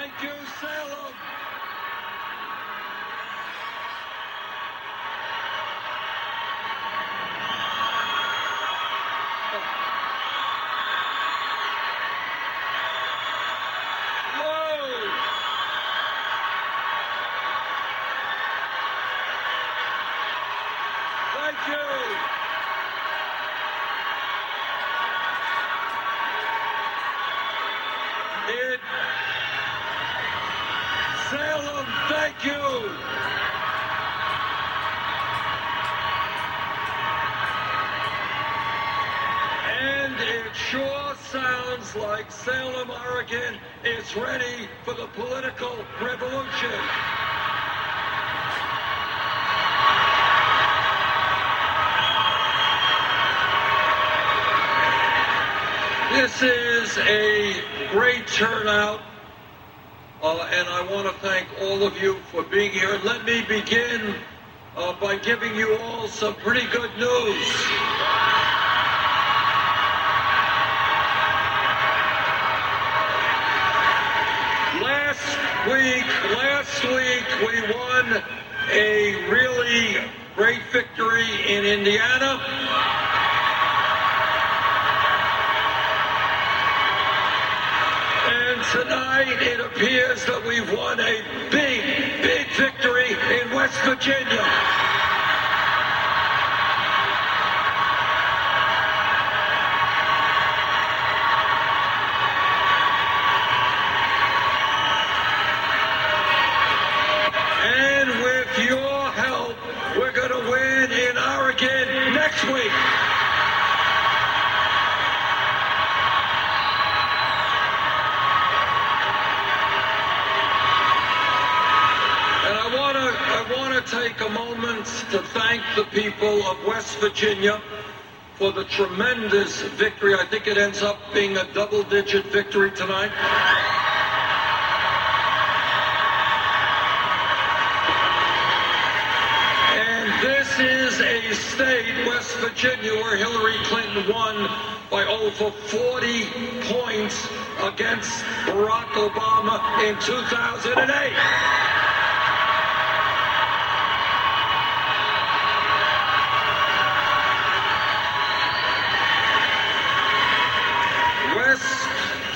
Thank you, Salem. Whoa. Thank you. Salem, thank you. And it sure sounds like Salem, Oregon is ready for the political revolution. This is a great turnout, and I want to thank all of you for being here. Let me begin by giving you all some pretty good news. Last week we won a really great victory in Indiana. And tonight it appears that we've won a big victory in West Virginia. And with your help, we're going to win in Oregon next week. I want to take a moment to thank the people of West Virginia for the tremendous victory. I think it ends up being a double-digit victory tonight. And this is a state, West Virginia, where Hillary Clinton won by over 40 points against Barack Obama in 2008.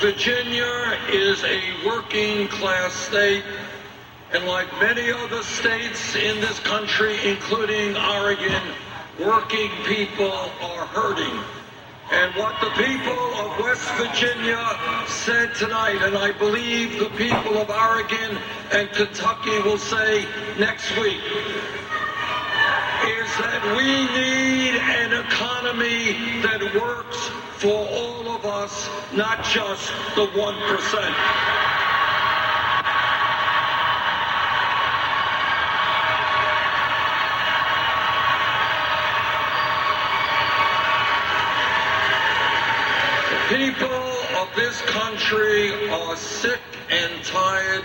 Virginia is a working-class state, and like many other states in this country, including Oregon, working people are hurting. And what the people of West Virginia said tonight, and I believe the people of Oregon and Kentucky will say next week, is that we need an economy that works for all of us, not just the 1%. The people of this country are sick and tired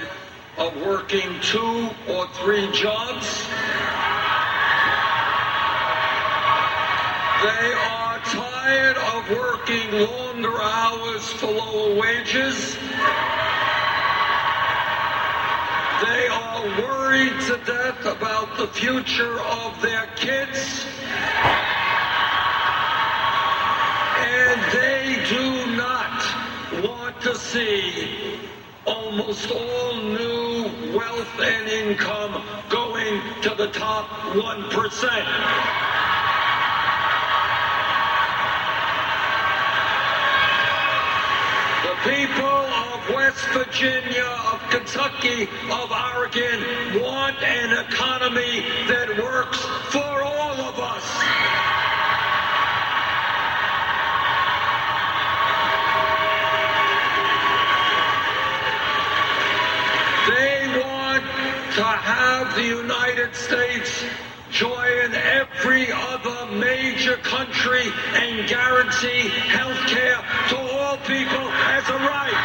of working 2 or 3 jobs. They are tired of working longer hours for lower wages. They are worried to death about the future of their kids. And they do not want to see almost all new wealth and income going to the top 1%. People of West Virginia, of Kentucky, of Oregon want an economy that works for all of us. They want to have the United States join every other major country and guarantee health care to all people as a right.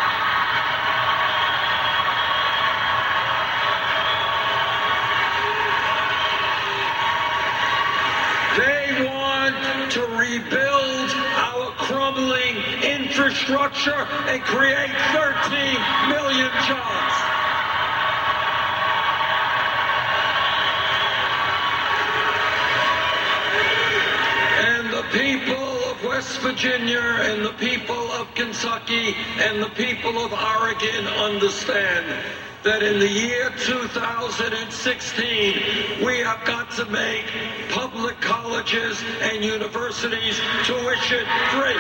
They want to rebuild our crumbling infrastructure infrastructure, and create 13 million jobs. And the people of West Virginia and the people of Kentucky and the people of Oregon understand that in the year 2016, we have got to make public colleges and universities tuition free.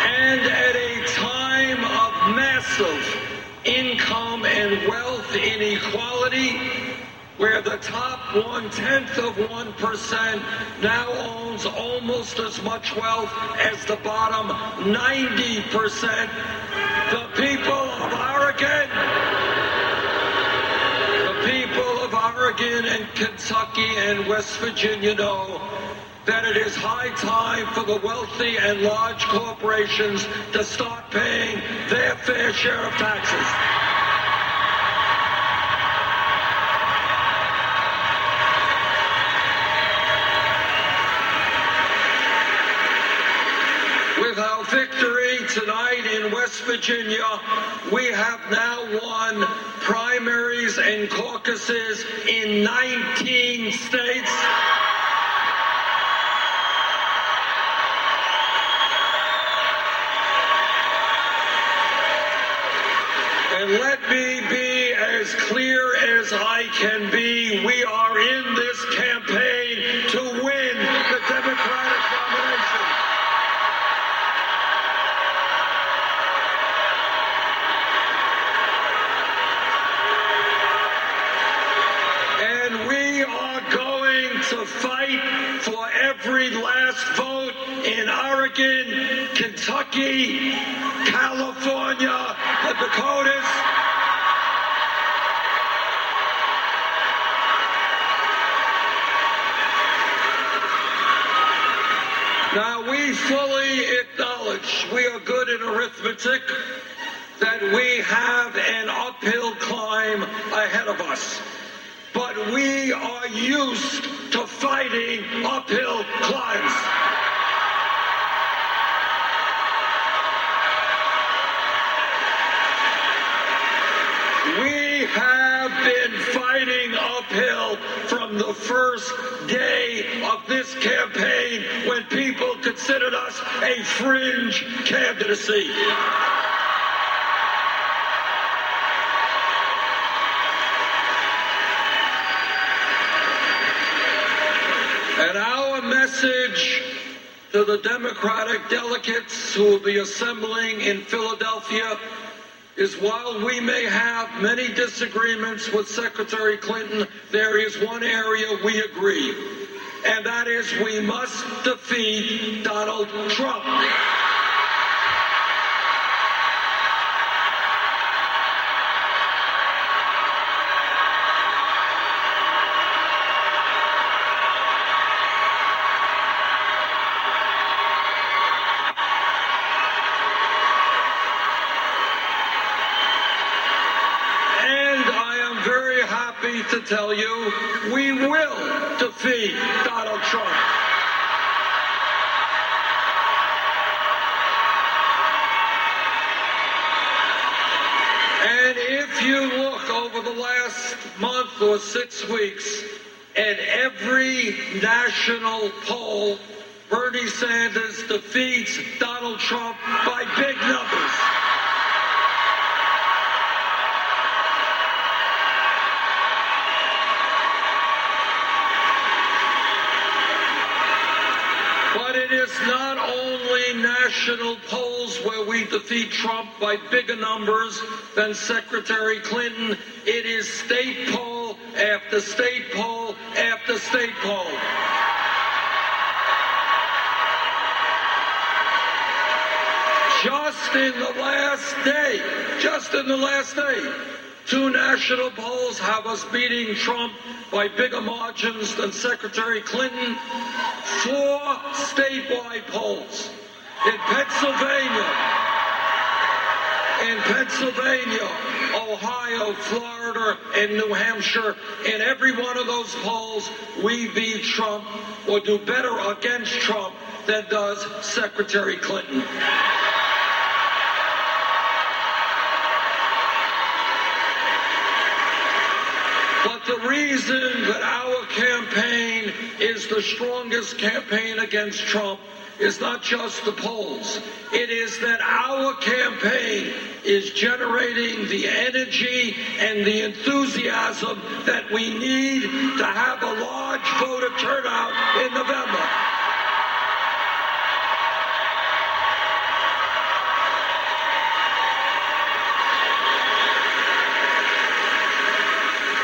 And at a time of massive income and wealth inequality, where the top 0.1% now owns almost as much wealth as the bottom 90%, the people of Oregon and Kentucky and West Virginia know that it is high time for the wealthy and large corporations to start paying their fair share of taxes. With our victory tonight in West Virginia, we have now won primaries and caucuses in 19 states. And let me be as clear as I can be. We are in this campaign to win the Democratic nomination. And we are going to fight for every last vote in Oregon, Kentucky, California, the Dakotas. Now, we fully acknowledge, we are good in arithmetic, that we have an uphill climb ahead of us. But we are used to fighting uphill climbs. We have been fighting uphill from the first day of this campaign when people considered us a fringe candidacy. And our message to the Democratic delegates who will be assembling in Philadelphia is, while we may have many disagreements with Secretary Clinton, there is one area we agree, and that is we must defeat Donald Trump. To tell you, we will defeat Donald Trump. And if you look over the last month or 6 weeks at every national poll, Bernie Sanders defeats Donald Trump by big numbers. It is not only national polls where we defeat Trump by bigger numbers than Secretary Clinton. It is state poll after state poll after state poll. Just in the last day, 2 national polls have us beating Trump by bigger margins than Secretary Clinton. 4 statewide polls in Pennsylvania, in Pennsylvania, Ohio, Florida, and New Hampshire, in every one of those polls, we beat Trump or do better against Trump than does Secretary Clinton. But the reason that our campaign is the strongest campaign against Trump is not just the polls. It is that our campaign is generating the energy and the enthusiasm that we need to have a large voter turnout in November.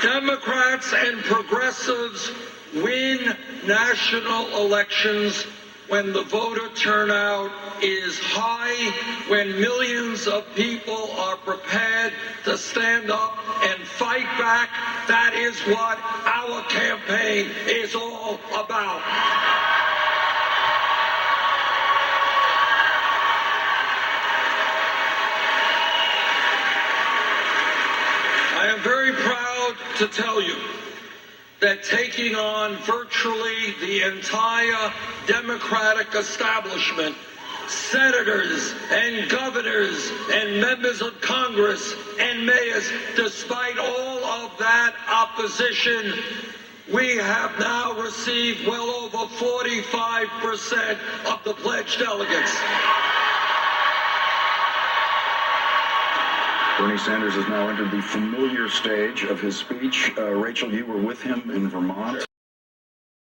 Democrats and progressives win national elections when the voter turnout is high, when millions of people are prepared to stand up and fight back. That is what our campaign is all about. I am very proud to tell you that taking on virtually the entire Democratic establishment, senators and governors and members of Congress and mayors, despite all of that opposition, we have now received well over 45% of the pledged delegates. Bernie Sanders has now entered the familiar stage of his speech. Rachel, you were with him in Vermont.